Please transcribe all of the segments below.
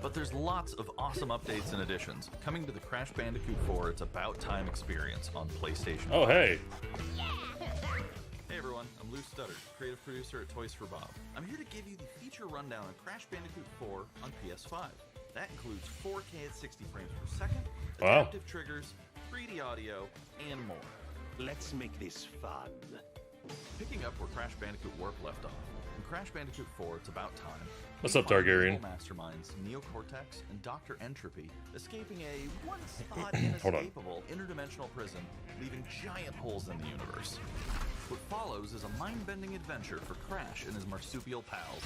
But there's lots of awesome updates and additions coming to the Crash Bandicoot 4 It's About Time experience on PlayStation. Oh, hey. Hey everyone, I'm Lou Studdard, creative producer at Toys for Bob. I'm here to give you the feature rundown on Crash Bandicoot 4 on PS5. That includes 4K at 60 frames per second, adaptive triggers, 3D audio, and more. Let's make this fun. Picking up where Crash Bandicoot Warp left off, in Crash Bandicoot 4 It's About Time, what's up, Targaryen? Masterminds Neocortex and Dr. Entropy escaping a once-thought inescapable interdimensional prison, leaving giant holes in the universe. What follows is a mind-bending adventure for Crash and his marsupial pals.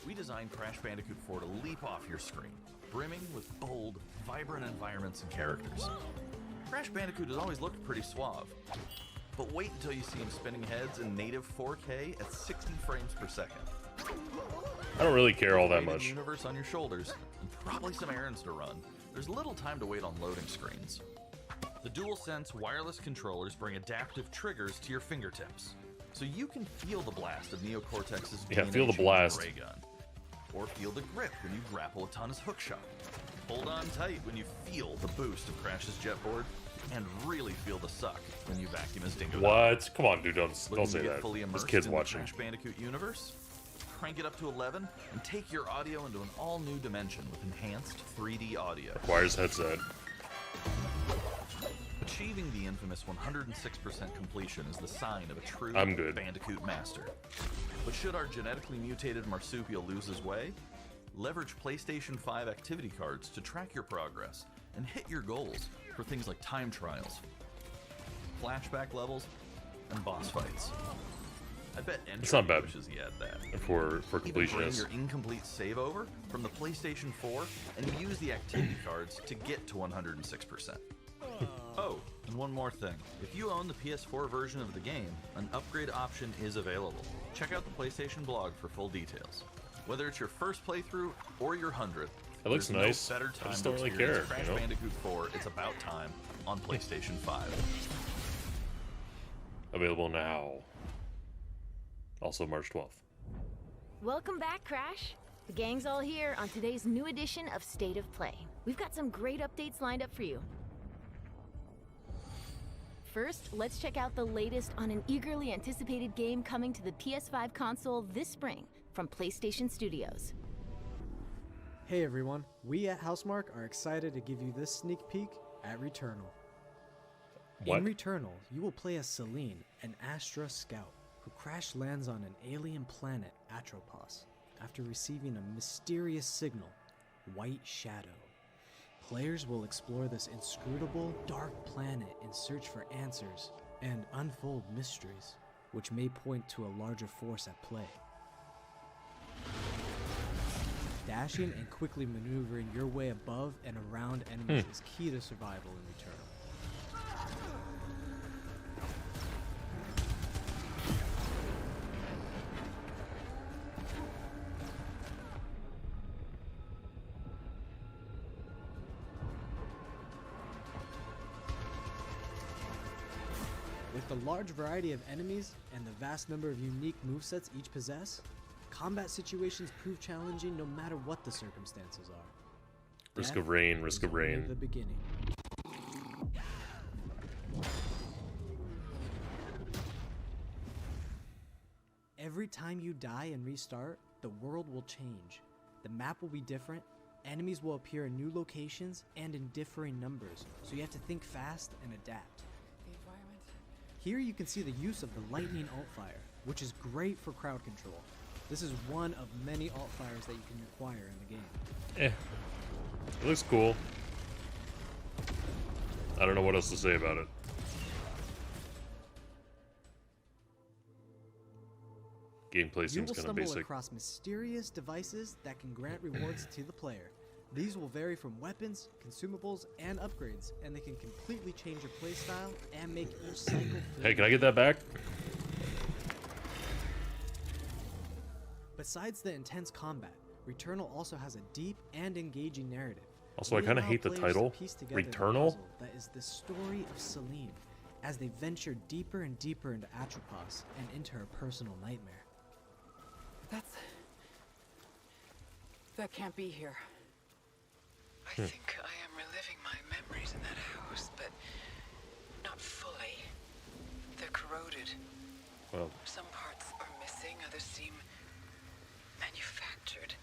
We designed Crash Bandicoot 4 to leap off your screen, brimming with bold, vibrant environments and characters. Crash Bandicoot has always looked pretty suave, but wait until you see him spinning heads in native 4K at 60 frames per second. I don't really care all that much. Universe on your shoulders, and probably some errands to run. There's little time to wait on loading screens. The DualSense wireless controllers bring adaptive triggers to your fingertips, so you can feel the blast of Neocortex's feel the blast. ray gun, or feel the grip when you grapple a Tana's hookshot. Hold on tight when you feel the boost of Crash's jetboard, and really feel the suck when you vacuum his dingo. What? Come on, dude, don't say that. Fully This immersed kid's in watching. The Crash Bandicoot universe? Crank it up to 11 and take your audio into an all-new dimension with enhanced 3D audio. Requires headset. Achieving the infamous 106% completion is the sign of a true Bandicoot master. But should our genetically mutated marsupial lose his way? Leverage PlayStation 5 activity cards to track your progress and hit your goals for things like time trials, flashback levels, and boss fights. I bet it's not bad wishes he had that. For completion. Bring your incomplete save over from the PlayStation 4 and use the activity cards to get to 106%. Oh, and one more thing. If you own the PS4 version of the game, an upgrade option is available. Check out the PlayStation blog for full details. Whether it's your first playthrough or your 100th, it looks nice. No better time I just to don't really experience care. Crash Bandicoot 4 It's About Time on PlayStation 5. Available now. Also March 12th. Welcome back, Crash. The gang's all here on today's new edition of State of Play. We've got some great updates lined up for you. First, let's check out the latest on an eagerly anticipated game coming to the PS5 console this spring from PlayStation Studios. Hey everyone, we at Housemark are excited to give you this sneak peek at Returnal. What? In Returnal, you will play as Celine, an Astra scout, who crash lands on an alien planet, Atropos, after receiving a mysterious signal, White Shadow. Players will explore this inscrutable, dark planet in search for answers and unfold mysteries, which may point to a larger force at play. Dashing and quickly maneuvering your way above and around enemies is key to survival in Returnal. With the large variety of enemies and the vast number of unique movesets each possess, combat situations prove challenging no matter what the circumstances are. Risk of rain, risk of rain. The beginning. Every time you die and restart, the world will change. The map will be different, enemies will appear in new locations and in differing numbers, so you have to think fast and adapt. Here you can see the use of the lightning alt-fire, which is great for crowd control. This is one of many alt-fires that you can acquire in the game. It looks cool. I don't know what else to say about it. Gameplay seems kind of basic. You will stumble across mysterious devices that can grant rewards to the player. These will vary from weapons, consumables, and upgrades, and they can completely change your playstyle and make each cycle. Hey, can I get that back? Besides the intense combat, Returnal also has a deep and engaging narrative. Also, I kind of hate the title, Returnal. That is the story of Celine, as they venture deeper and deeper into Atropos and into her personal nightmare. That can't be here. I think I am reliving my memories in that house, but not fully. They're corroded. Well, Some parts are missing, others seem manufactured.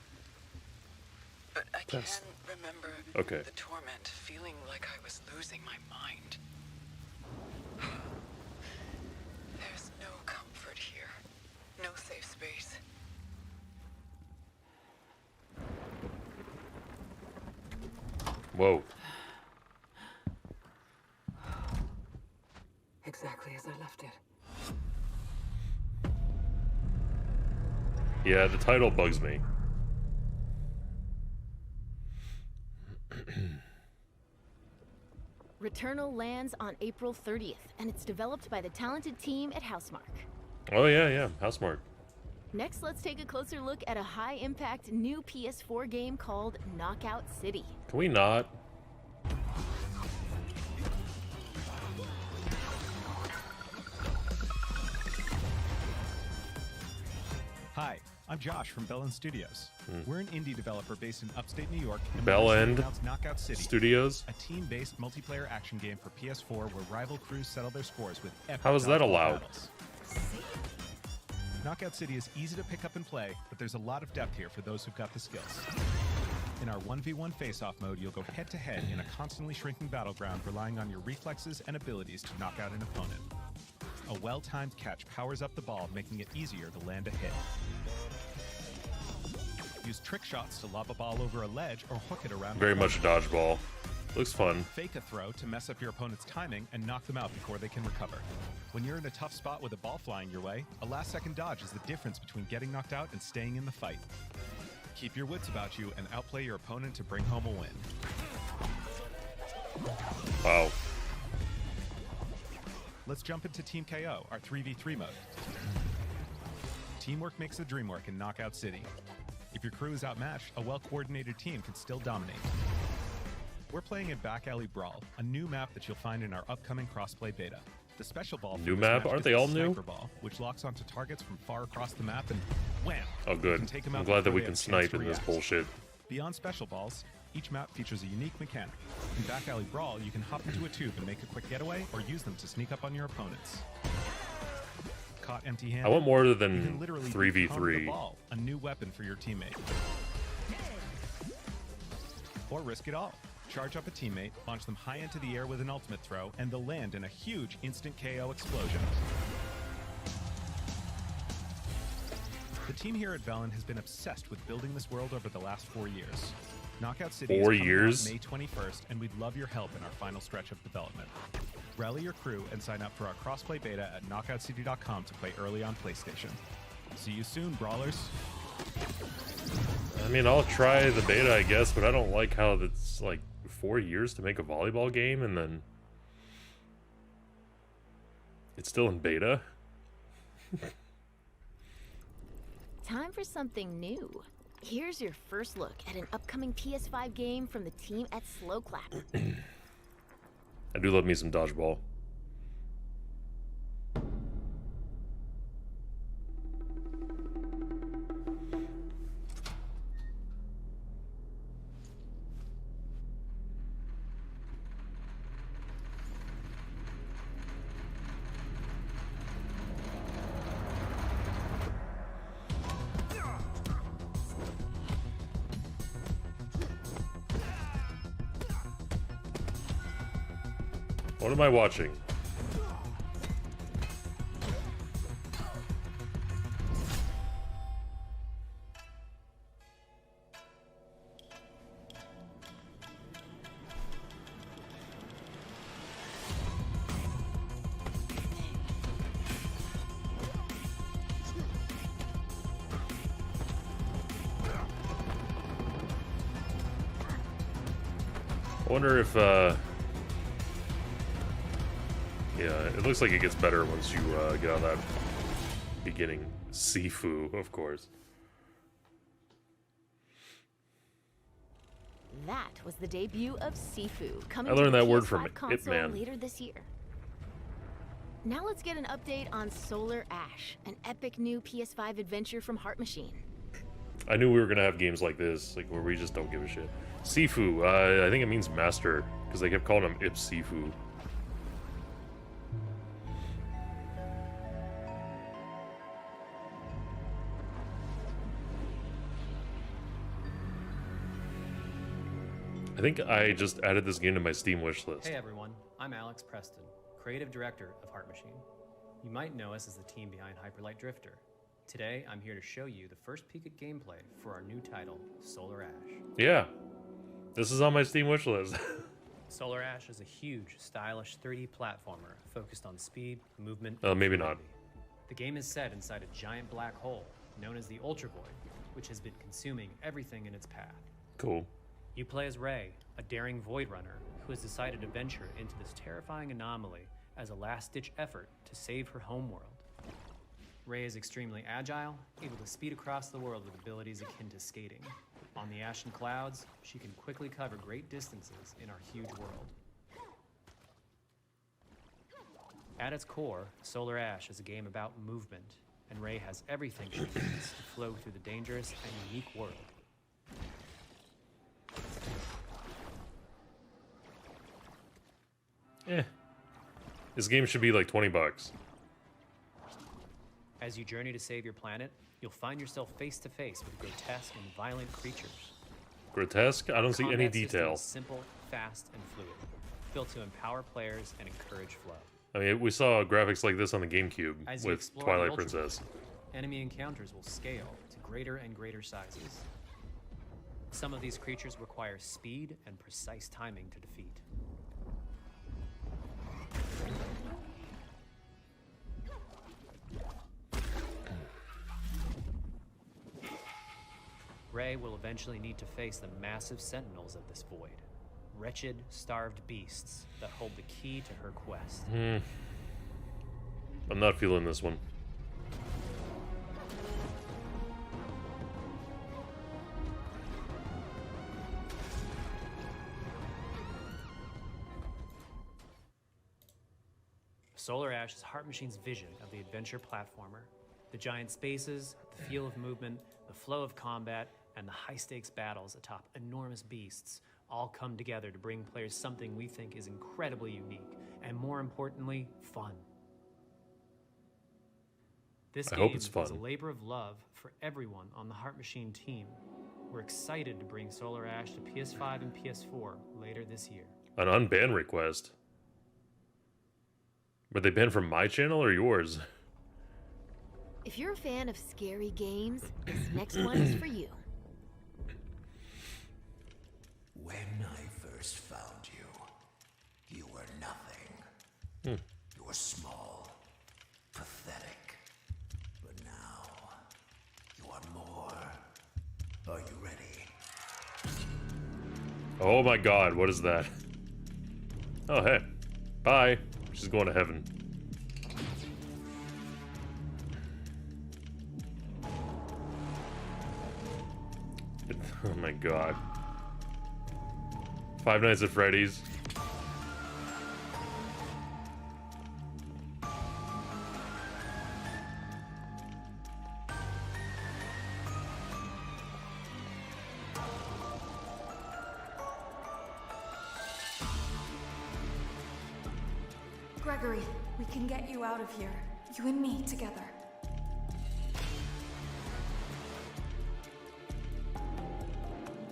But I can remember the torment, feeling like I was losing my mind. There's no comfort here. No safe space. whoa. Exactly as I left it. Yeah, the title bugs me. Returnal lands on April 30th, and it's developed by the talented team at Housemarque. Oh yeah, Housemarque. Next, let's take a closer look at a high-impact new PS4 game called Knockout City. Can we not? Hi, I'm Josh from Bell End Studios. We're an indie developer based in upstate New York. And Bell End announced Knockout City Studios. a team-based multiplayer action game for PS4 where rival crews settle their scores with epic How is that dodgeball allowed? battles. Knockout City is easy to pick up and play, but there's a lot of depth here for those who've got the skills. In our 1v1 face-off mode, you'll go head-to-head in a constantly shrinking battleground, relying on your reflexes and abilities to knock out an opponent. A well-timed catch powers up the ball, making it easier to land a hit. Use trick shots to lob a ball over a ledge or hook it around. Very much dodgeball. Looks fun. Fake a throw to mess up your opponent's timing and knock them out before they can recover. When you're in a tough spot with a ball flying your way, a last-second dodge is the difference between getting knocked out and staying in the fight. Keep your wits about you and outplay your opponent to bring home a win. Wow. Let's jump into Team KO, our 3v3 mode. Teamwork makes the dream work in Knockout City. If your crew is outmatched, a well-coordinated team can still dominate. We're playing in Back Alley Brawl, a new map that you'll find in our upcoming crossplay beta. The special ball for New this map? match Aren't is they the all new? sniper ball, which locks onto targets from far across the map and wham! Oh, good. You can take 'em out I'm glad that before we they can have a chance snipe to in this react. bullshit. Beyond special balls, each map features a unique mechanic. In Back Alley Brawl, you can hop into a tube and make a quick getaway, or use them to sneak up on your opponents. Caught empty-handed, I want more you than can literally 3v3. the ball, a new weapon for your teammate. Or risk it all. Charge up a teammate, launch them high into the air with an ultimate throw, and they'll land in a huge instant KO explosion. The team here at Velen has been obsessed with building this world over the last 4 years. Knockout City is 4 coming years? out May 21st, and we'd love your help in our final stretch of development. Rally your crew and sign up for our crossplay beta at knockoutcity.com to play early on PlayStation. See you soon, brawlers. I mean, I'll try the beta, I guess, but I don't like how it's like 4 years to make a volleyball game and then it's still in beta. Time for something new. Here's your first look at an upcoming PS5 game from the team at Slowclap. I do love me some dodgeball. What am I watching? I wonder if, yeah, it looks like it gets better once you get on that beginning Sifu, of course. That was the debut of Sifu, coming I learned to the that word PS5 from console Hitman. later this year. Now let's get an update on Solar Ash, an epic new PS5 adventure from Heart Machine. I knew we were gonna have games like this, like where we just don't give a shit. Sifu, I think it means master, because they kept calling him Ip Sifu. I think I just added this game to my Steam wishlist. Hey everyone, I'm Alex Preston, creative director of Heart Machine. You might know us as the team behind Hyperlight Drifter. Today, I'm here to show you the first peek at gameplay for our new title, Solar Ash. Yeah, this is on my Steam wishlist. Solar Ash is a huge, stylish 3D platformer focused on speed, movement, Maybe not. The game is set inside a giant black hole known as the Ultra Void, which has been consuming everything in its path. Cool. You play as Ray, a daring Void Runner who has decided to venture into this terrifying anomaly as a last-ditch effort to save her homeworld. Ray is extremely agile, able to speed across the world with abilities akin to skating. On the ashen clouds, she can quickly cover great distances in our huge world. At its core, Solar Ash is a game about movement, and Ray has everything she needs to flow through the dangerous and unique world. This game should be like 20 bucks. As you journey to save your planet, you'll find yourself face to face with grotesque and violent creatures. Grotesque? I don't see any Combat system detail. is simple, fast, and fluid, built to empower players and encourage flow. I mean, we saw graphics like this on the GameCube As you with explore Twilight the Ultra Princess. Void, enemy encounters will scale to greater and greater sizes. Some of these creatures require speed and precise timing to defeat. Ray will eventually need to face the massive sentinels of this void. Wretched, starved beasts that hold the key to her quest. I'm not feeling this one. Solar Ash is Heart Machine's vision of the adventure platformer. The giant spaces, the feel of movement, the flow of combat, and the high-stakes battles atop enormous beasts all come together to bring players something we think is incredibly unique, and more importantly, fun. This I game hope it's fun. is a labor of love for everyone on the Heart Machine team. We're excited to bring Solar Ash to PS5 and PS4 later this year. An unban request. Were they banned from my channel or yours? If you're a fan of scary games, this next one is for you. When I first found you, you were nothing. You were small, pathetic. But now, you are more. Are you ready? Oh my god, what is that? Oh, hey. Bye. She's going to heaven. Oh my god. Five Nights at Freddy's. Gregory, we can get you out of here. You and me together.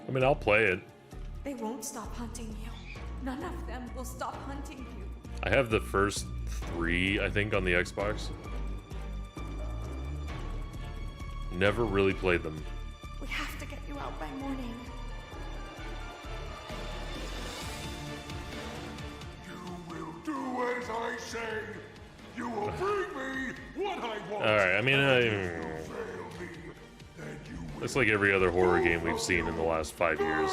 I mean, I'll play it. They won't stop hunting you. None of them will stop hunting you. I have the first 3, I think, on the Xbox. Never really played them. We have to get you out by morning. You will do as I say. You will bring me what I want. Alright, I mean, Fail me, then you will. looks like every other horror game we've seen in the last 5 years.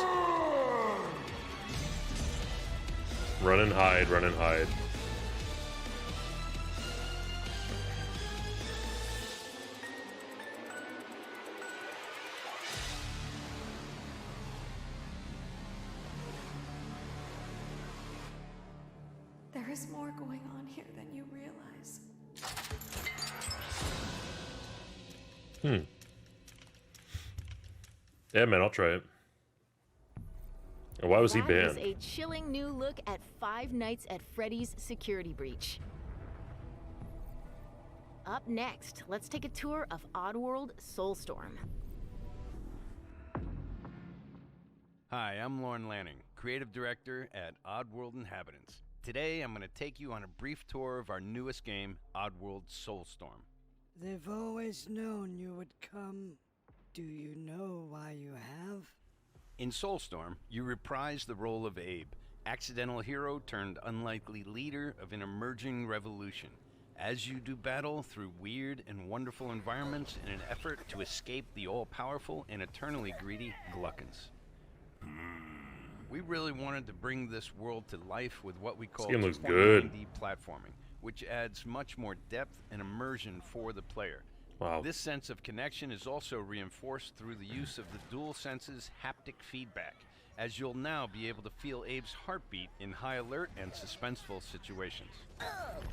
Run and hide, run and hide. There is more going on here than you realize. Yeah, man, I'll try it. And why was he That banned? is a chilling new look at Five Nights at Freddy's security breach. Up next, let's take a tour of Oddworld Soulstorm. Hi, I'm Lauren Lanning, Creative Director at Oddworld Inhabitants. Today, I'm going to take you on a brief tour of our newest game, Oddworld Soulstorm. They've always known you would come. Do you know why you have? In Soulstorm, you reprise the role of Abe, accidental hero turned unlikely leader of an emerging revolution, as you do battle through weird and wonderful environments in an effort to escape the all-powerful and eternally greedy Gluckins. We really wanted to bring this world to life with what we call 2.9D platforming, which adds much more depth and immersion for the player. Wow. This sense of connection is also reinforced through the use of the DualSense's haptic feedback, as you'll now be able to feel Abe's heartbeat in high alert and suspenseful situations.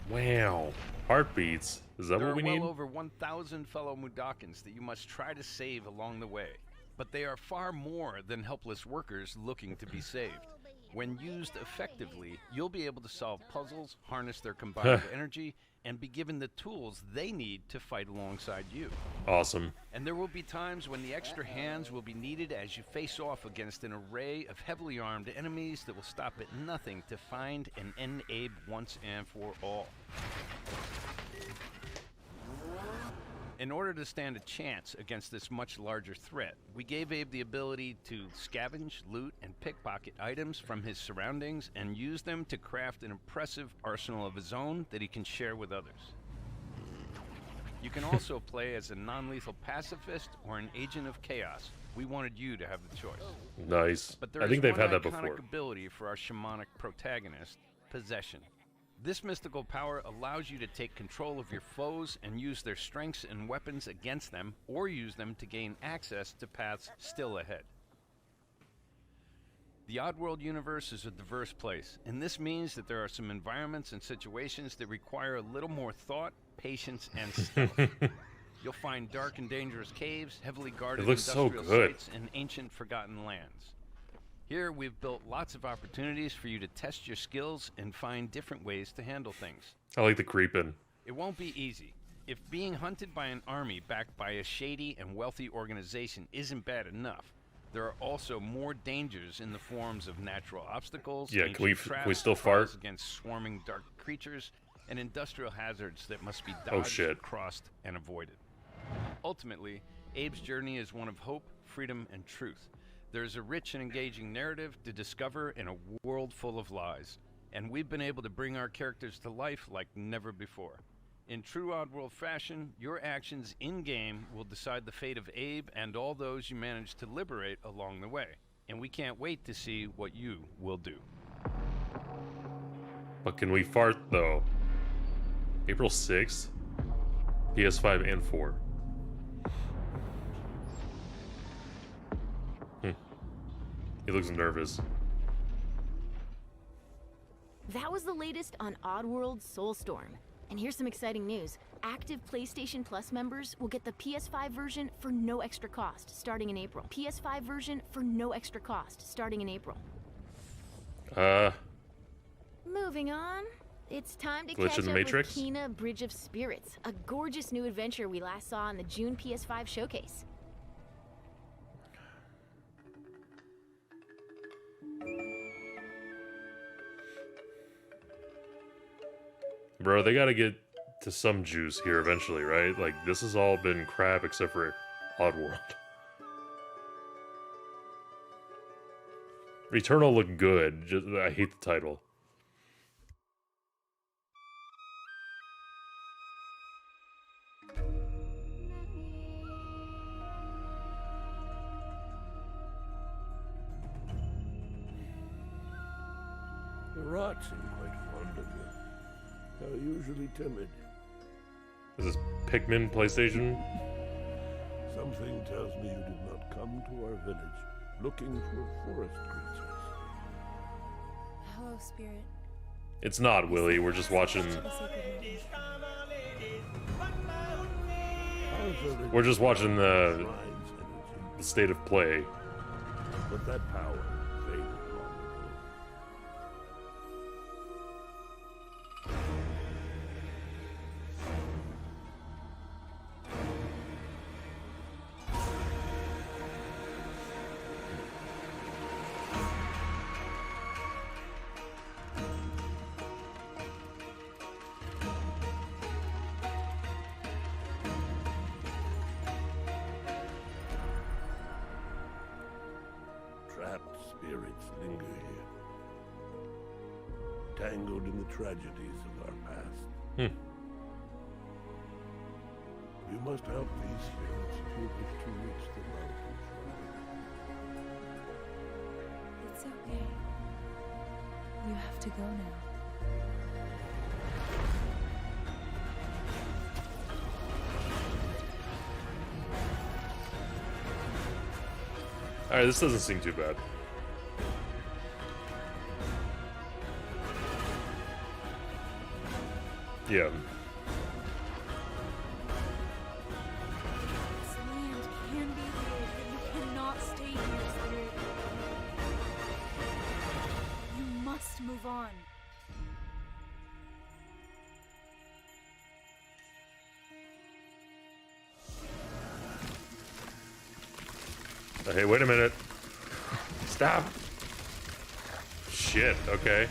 Wow. Heartbeats. Is that There what we are need? well over 1,000 fellow Mudokons that you must try to save along the way. But they are far more than helpless workers looking to be saved. When used effectively, you'll be able to solve puzzles, harness their combined energy, and be given the tools they need to fight alongside you. Awesome. And there will be times when the extra hands will be needed as you face off against an array of heavily armed enemies that will stop at nothing to find and end Abe once and for all. In order to stand a chance against this much larger threat, we gave Abe the ability to scavenge, loot, and pickpocket items from his surroundings and use them to craft an impressive arsenal of his own that he can share with others. You can also play as a non-lethal pacifist or an agent of chaos. We wanted you to have the choice. Nice. But there I think is they've one had that iconic before. ability for our shamanic protagonist, possession. This mystical power allows you to take control of your foes and use their strengths and weapons against them, or use them to gain access to paths still ahead. The Oddworld universe is a diverse place, and this means that there are some environments and situations that require a little more thought, patience, and stealth. You'll find dark and dangerous caves, heavily guarded It looks so industrial good. sites, and ancient forgotten lands. Here, we've built lots of opportunities for you to test your skills and find different ways to handle things. I like the creeping. It won't be easy. If being hunted by an army backed by a shady and wealthy organization isn't bad enough, there are also more dangers in the forms of natural obstacles, Yeah, ancient can we traps, still trials fart? against swarming dark creatures, and industrial hazards that must be Oh, dodged, shit. crossed, and avoided. Ultimately, Abe's journey is one of hope, freedom, and truth. There's a rich and engaging narrative to discover in a world full of lies, and we've been able to bring our characters to life like never before. In true Oddworld fashion, your actions in-game will decide the fate of Abe and all those you manage to liberate along the way, and we can't wait to see what you will do. But can we fart, though? April 6th? PS5 and 4. He looks nervous. That was the latest on Oddworld Soulstorm. And here's some exciting news. Active PlayStation Plus members will get the PS5 version for no extra cost starting in April. PS5 version for no extra cost starting in April. Moving on. It's time to Glitch catch in the up Matrix? with Kena Bridge of Spirits, a gorgeous new adventure we last saw in the June PS5 showcase. Bro, they gotta get to some juice here eventually, right? Like, this has all been crap except for Oddworld. Returnal looked good, just I hate the title. The rats seem quite fond of you. They're usually timid. Is this Pikmin PlayStation? Something tells me you did not come to our village looking for forest creatures. Hello, Spirit. It's not, Willie. We're just watching. Our village We're just watching the shrines energy the state of play. But that power faded long ago. Trapped spirits linger here, tangled in the tragedies of our past. You must help these spirits if you wish to reach the mountain shrine. It's okay. You have to go now. Alright, this doesn't seem too bad. Yeah. This land can be healed, but you cannot stay here, Spirit. You must move on. Hey, wait a minute. Stop. Shit, okay.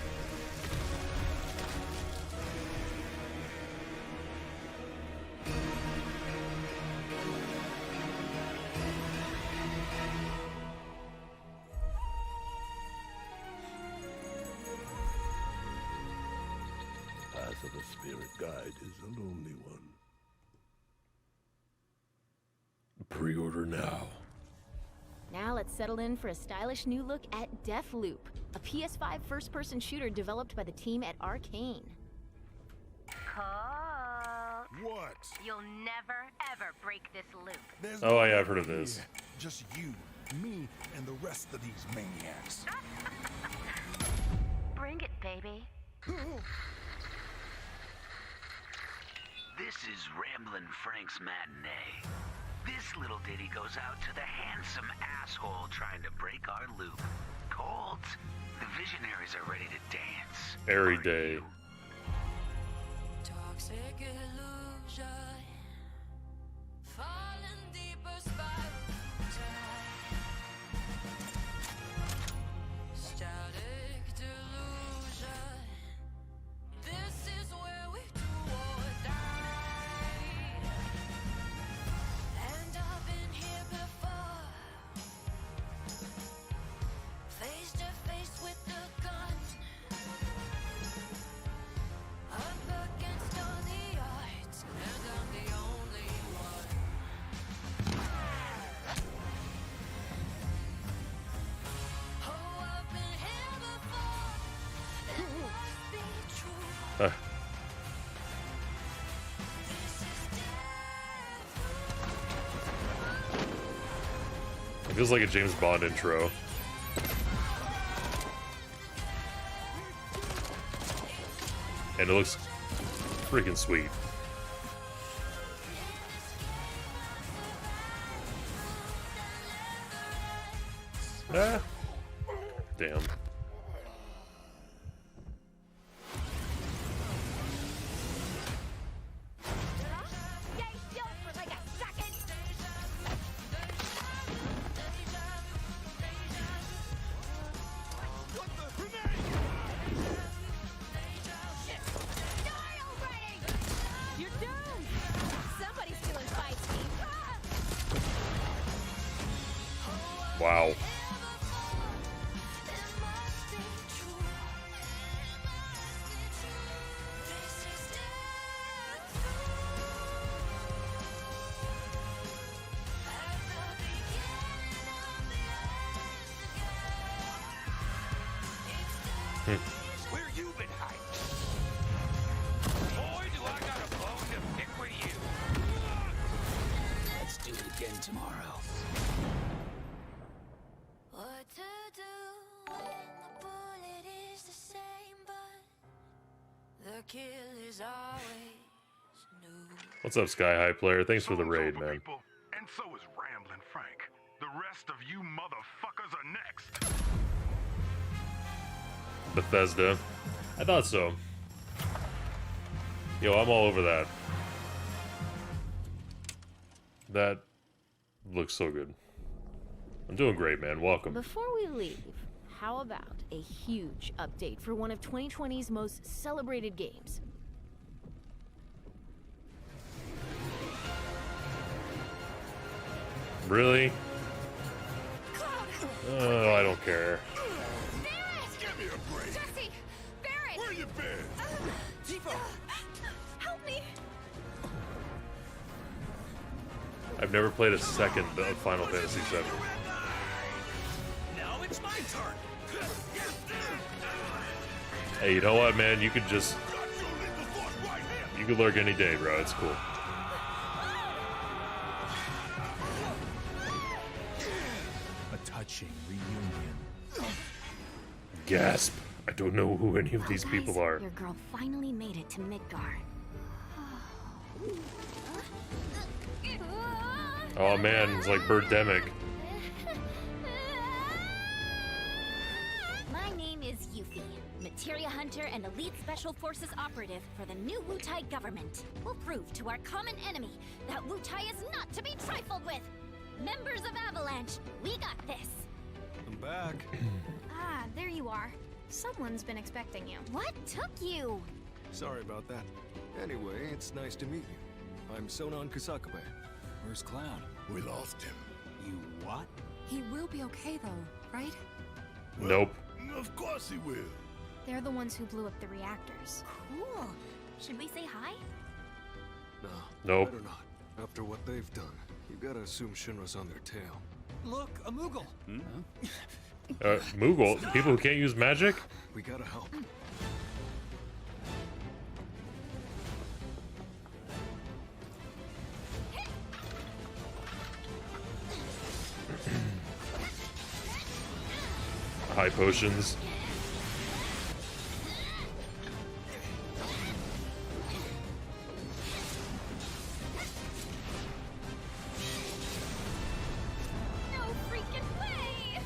The path of a spirit guide is a lonely one. Pre-order now. Now let's settle in for a stylish new look at Deathloop, a PS5 first-person shooter developed by the team at Arcane. Colt. What? You'll never, ever break this loop. There's Oh, yeah, I've heard of this. Just you, me, and the rest of these maniacs. Bring it, baby. This is Ramblin' Frank's Matinee. This little ditty goes out to the handsome asshole trying to break our loop. Colt, the visionaries are ready to dance. Every day. Toxic illusion, falling deeper spiral static delusion. This is where we do or die. And I've been here before, face to face with the gun. Up against all the odds, and I'm the only one. Oh, I've been here before. It must be true. It feels like a James Bond intro. And it looks freaking sweet. Ah. Damn. Stay still for like a second. Die already! You're doomed! Somebody's feeling feisty. Wow. Where you been hiding? Boy, do I got a bone to pick with you. Let's do it again tomorrow. What to do when the bullet is the same, but the kill is always new. What's up, Sky High Player? Thanks for the raid, man. And so is Ramblin' Frank. The Bethesda. I thought so. Yo, I'm all over that. That looks so good. I'm doing great, man. Welcome. Before we leave, how about a huge update for one of 2020's most celebrated games? Really? Oh, I don't care. Give me a break. Jesse! Barrett! Where you been? Tifa! Help me! I've never played a second of Final Fantasy VII. Now it's my turn. Hey, you know what, man? You could just... You could lurk any day, bro. It's cool. A touching reunion. Gasp. I don't know who any of these people are. Your girl finally made it to Midgar. Oh man, it's like Birdemic. My name is Yuffie, materia hunter and elite special forces operative for the new Wutai government. We'll prove to our common enemy that Wutai is not to be trifled with. Members of Avalanche, we got this. I'm back. Ah, there you are. Someone's been expecting you. What took you? Sorry about that. Anyway, it's nice to meet you. I'm Sonon Kusakabe. Where's Cloud? We lost him. You what? He will be okay though, right? Nope. Of course he will. They're the ones who blew up the reactors. Cool. Should we say hi? No. Nope. Better not. After what they've done, you gotta assume Shinra's on their tail. Look, a Moogle. Moogle? People who can't use magic? We gotta help. High potions. No freaking way!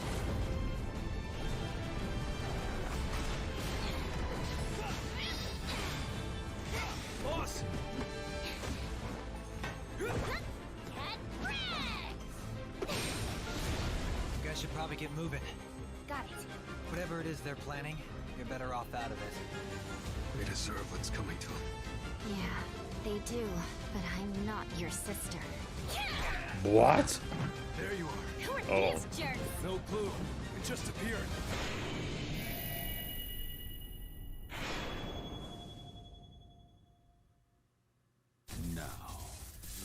Boss! Get wrecked! You guys should probably get moving. Got it. Whatever it is they're planning, you're better off out of it. They deserve what's coming to them. Yeah, they do, but I'm not your sister. What? There you are. Who are Oh. these jerks? No clue. It just appeared. Now,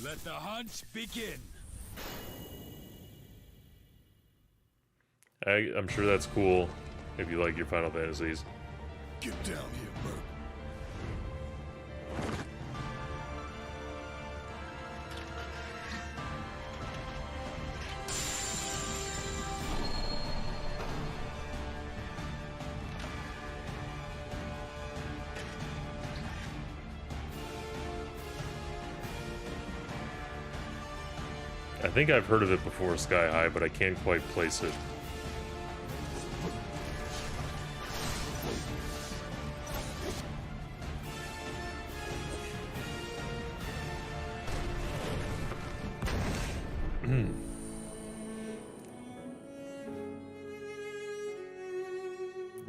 let the hunt begin. I'm sure that's cool if you like your Final Fantasies. Get down here, Merc. I think I've heard of it before, Sky High, but I can't quite place it. I'm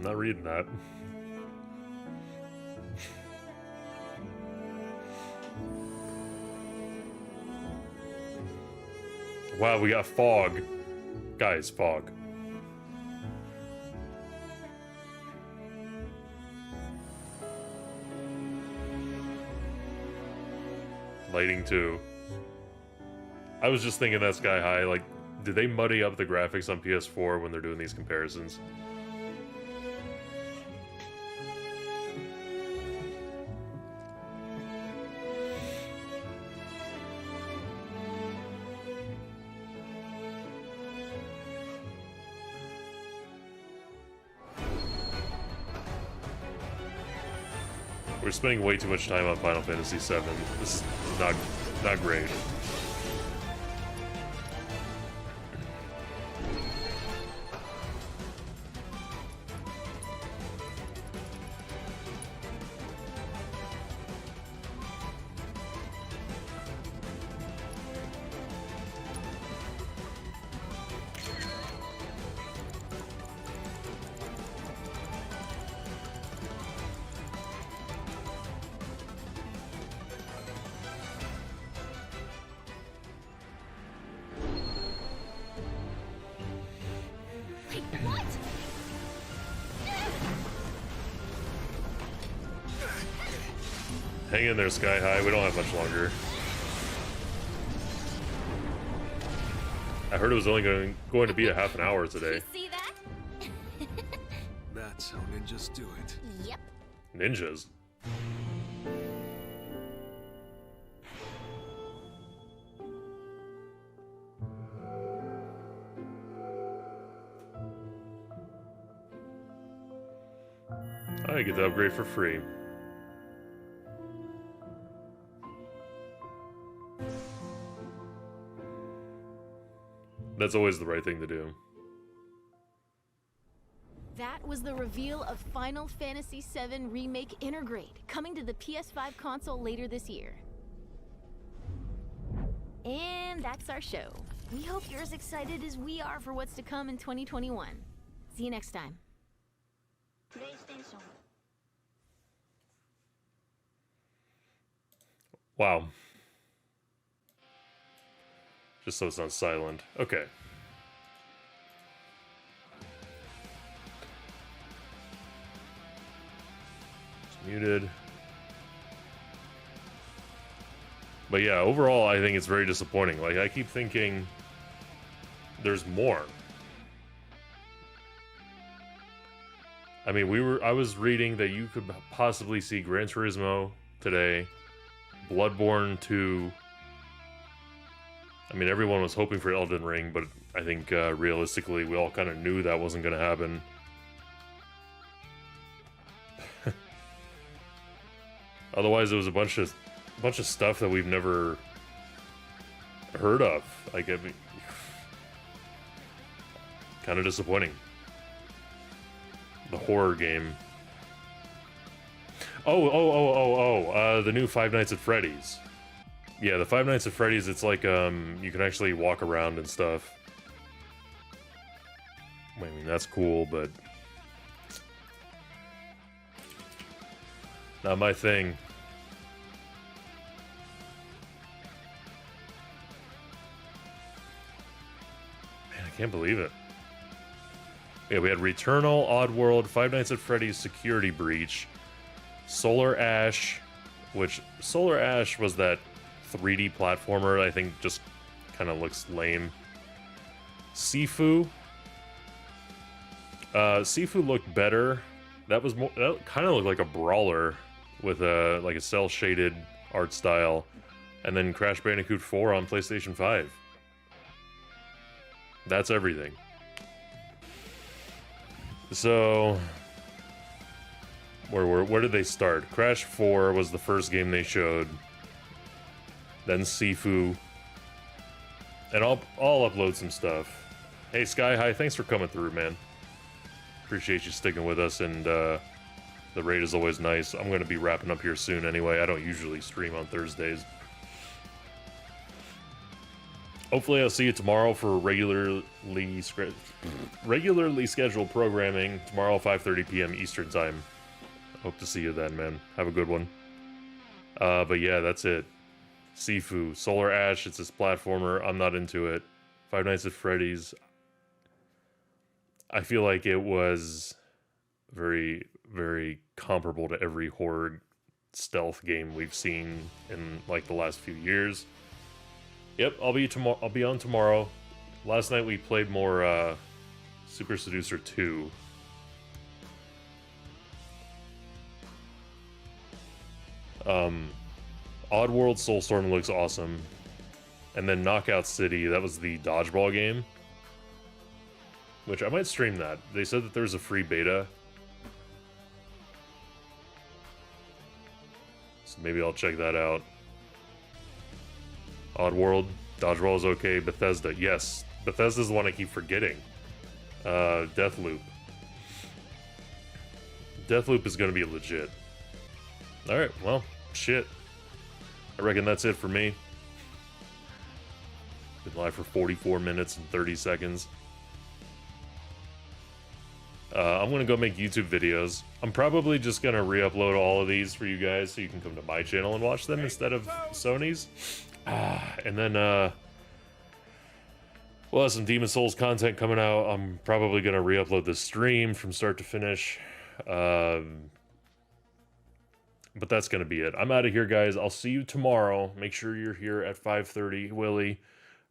not reading that. Wow, we got fog. Guys, fog. Lighting too. I was just thinking that Sky High, like, did they muddy up the graphics on PS4 when they're doing these comparisons? We're spending way too much time on Final Fantasy VII. This is not great. Hang in there, Sky High. We don't have much longer. I heard it was only going to be a half an hour today. See that? That's how ninjas do it. Yep. Ninjas? I get the upgrade for free. That's always the right thing to do. That was the reveal of Final Fantasy VII Remake Intergrade, coming to the PS5 console later this year. And that's our show. We hope you're as excited as we are for what's to come in 2021. See you next time. Wow. Just so it's not silent. Okay. It's muted. But yeah, overall, I think it's very disappointing. Like, I keep thinking there's more. I mean, I was reading that you could possibly see Gran Turismo today, Bloodborne 2. I mean, everyone was hoping for Elden Ring, but I think realistically, we all kind of knew that wasn't going to happen. Otherwise, it was a bunch of stuff that we've never heard of. Like, I mean, kind of disappointing. The horror game. The new Five Nights at Freddy's. Yeah, the Five Nights at Freddy's, it's like, you can actually walk around and stuff. I mean, that's cool, but not my thing. Man, I can't believe it. Yeah, we had Returnal, Oddworld, Five Nights at Freddy's Security Breach, Solar Ash, which Solar Ash was that 3D platformer, I think just kind of looks lame. Sifu. Sifu looked better. That kind of looked like a brawler with like a cel-shaded art style. And then Crash Bandicoot 4 on PlayStation 5. That's everything. So, where did they start? Crash 4 was the first game they showed. Then Sifu. And I'll upload some stuff. Hey, Sky High, thanks for coming through, man. Appreciate you sticking with us, and the raid is always nice. I'm going to be wrapping up here soon anyway. I don't usually stream on Thursdays. Hopefully I'll see you tomorrow for regularly scheduled programming. Tomorrow, 5:30 p.m. Eastern Time. Hope to see you then, man. Have a good one. But yeah, that's it. Sifu, Solar Ash, it's this platformer. I'm not into it. Five Nights at Freddy's. I feel like it was very, very comparable to every horror stealth game we've seen in like the last few years. Yep, I'll be on tomorrow. Last night we played more Super Seducer 2. Oddworld Soulstorm looks awesome. And then Knockout City, that was the dodgeball game. Which I might stream that. They said that there's a free beta. So maybe I'll check that out. Oddworld, dodgeball is okay. Bethesda, yes. Bethesda's the one I keep forgetting. Deathloop. Deathloop is going to be legit. Alright, well, shit. I reckon that's it for me. Been live for 44 minutes and 30 seconds. I'm going to go make YouTube videos. I'm probably just going to re-upload all of these for you guys so you can come to my channel and watch them instead of Sony's. And then we'll have some Demon Souls content coming out. I'm probably going to re-upload the stream from start to finish. But that's going to be it. I'm out of here, guys. I'll see you tomorrow. Make sure you're here at 5:30, Willie.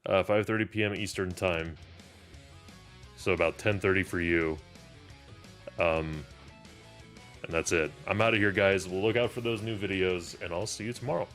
5:30 p.m. Eastern Time. So about 10:30 for you. And that's it. I'm out of here, guys. We'll look out for those new videos, and I'll see you tomorrow.